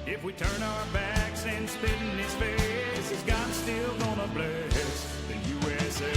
If we turn our backs and spit in his face, is God still gonna bless the USA?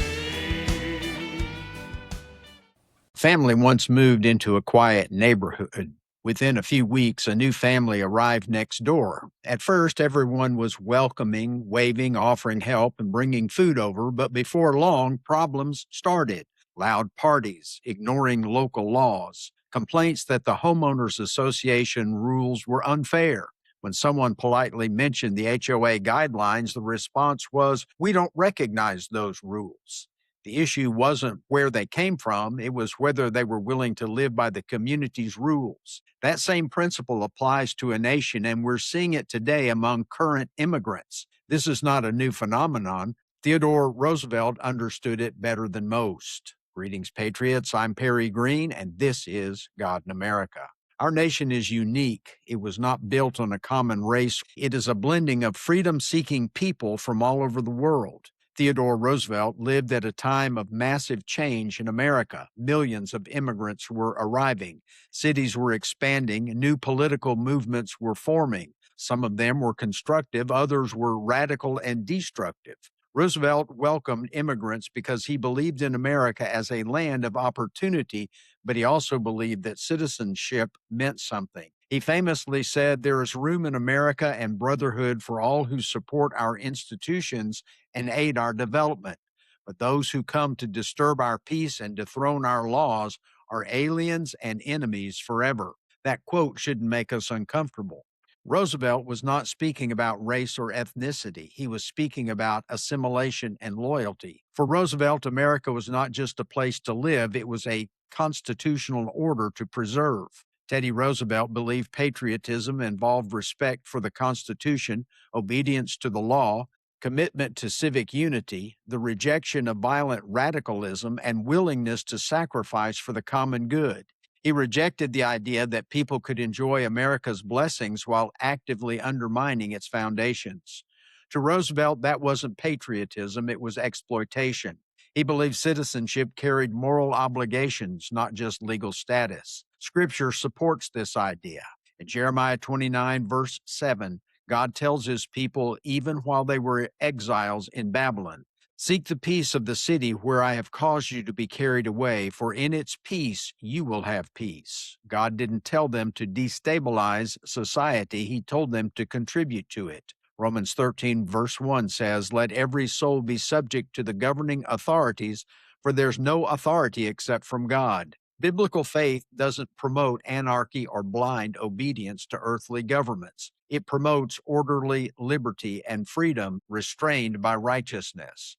Family once moved into a quiet neighborhood. Within a few weeks, a new family arrived next door. At first, everyone was welcoming, waving, offering help, and bringing food over, but before long, problems started. Loud parties, ignoring local laws, complaints that the homeowners association rules were unfair. When someone politely mentioned the HOA guidelines, the response was, "We don't recognize those rules." The issue wasn't where they came from, it was whether they were willing to live by the community's rules. That same principle applies to a nation, and we're seeing it today among current immigrants. This is not a new phenomenon. Theodore Roosevelt understood it better than most. Greetings, Patriots. I'm Greene, and this is God in America. Our nation is unique. It was not built on a common race. It is a blending of freedom-seeking people from all over the world. Theodore Roosevelt lived at a time of massive change in America. Millions of immigrants were arriving. Cities were expanding. New political movements were forming. Some of them were constructive, others were radical and destructive. Roosevelt welcomed immigrants because he believed in America as a land of opportunity, but he also believed that citizenship meant something. He famously said, "There is room in America and brotherhood for all who support our institutions and aid our development. But those who come to disturb our peace and dethrone our laws are aliens and enemies forever." That quote shouldn't make us uncomfortable. Roosevelt was not speaking about race or ethnicity. He was speaking about assimilation and loyalty. For Roosevelt, America was not just a place to live, it was a constitutional order to preserve. Teddy Roosevelt believed patriotism involved respect for the Constitution, obedience to the law, commitment to civic unity, the rejection of violent radicalism, and willingness to sacrifice for the common good. He rejected the idea that people could enjoy America's blessings while actively undermining its foundations. To Roosevelt, that wasn't patriotism, it was exploitation. He believed citizenship carried moral obligations, not just legal status. Scripture supports this idea. In Jeremiah 29, verse 7, God tells his people, even while they were exiles in Babylon, "Seek the peace of the city where I have caused you to be carried away, for in its peace you will have peace." God didn't tell them to destabilize society, he told them to contribute to it. Romans 13, verse 1 says, "Let every soul be subject to the governing authorities, for there's no authority except from God." Biblical faith doesn't promote anarchy or blind obedience to earthly governments. It promotes orderly liberty and freedom restrained by righteousness.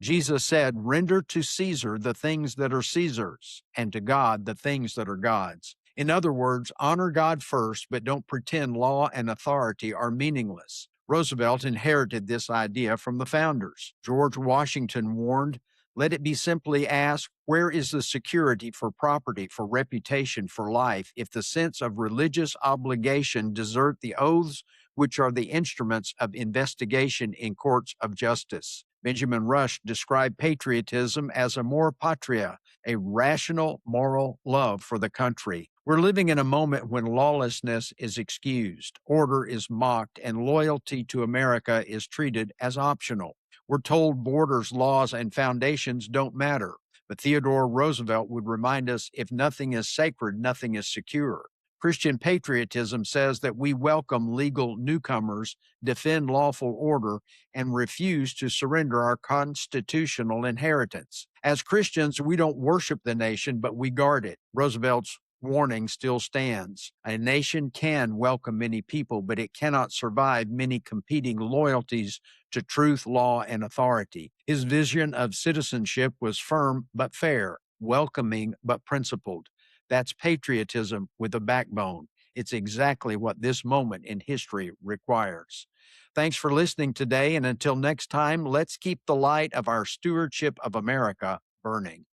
Jesus said, "Render to Caesar the things that are Caesar's, and to God the things that are God's." In other words, honor God first, but don't pretend law and authority are meaningless. Roosevelt inherited this idea from the founders. George Washington warned, "Let it be simply asked, where is the security for property, for reputation, for life, if the sense of religious obligation desert the oaths which are the instruments of investigation in courts of justice?" Benjamin Rush described patriotism as amor patria, a rational moral love for the country. We're living in a moment when lawlessness is excused, order is mocked, and loyalty to America is treated as optional. We're told borders, laws, and foundations don't matter. But Theodore Roosevelt would remind us, if nothing is sacred, nothing is secure. Christian patriotism says that we welcome legal newcomers, defend lawful order, and refuse to surrender our constitutional inheritance. As Christians, we don't worship the nation, but we guard it. Roosevelt's warning still stands. A nation can welcome many people, but it cannot survive many competing loyalties to truth, law, and authority. His vision of citizenship was firm but fair, welcoming but principled. That's patriotism with a backbone. It's exactly what this moment in history requires. Thanks for listening today, and until next time, let's keep the light of our stewardship of America burning.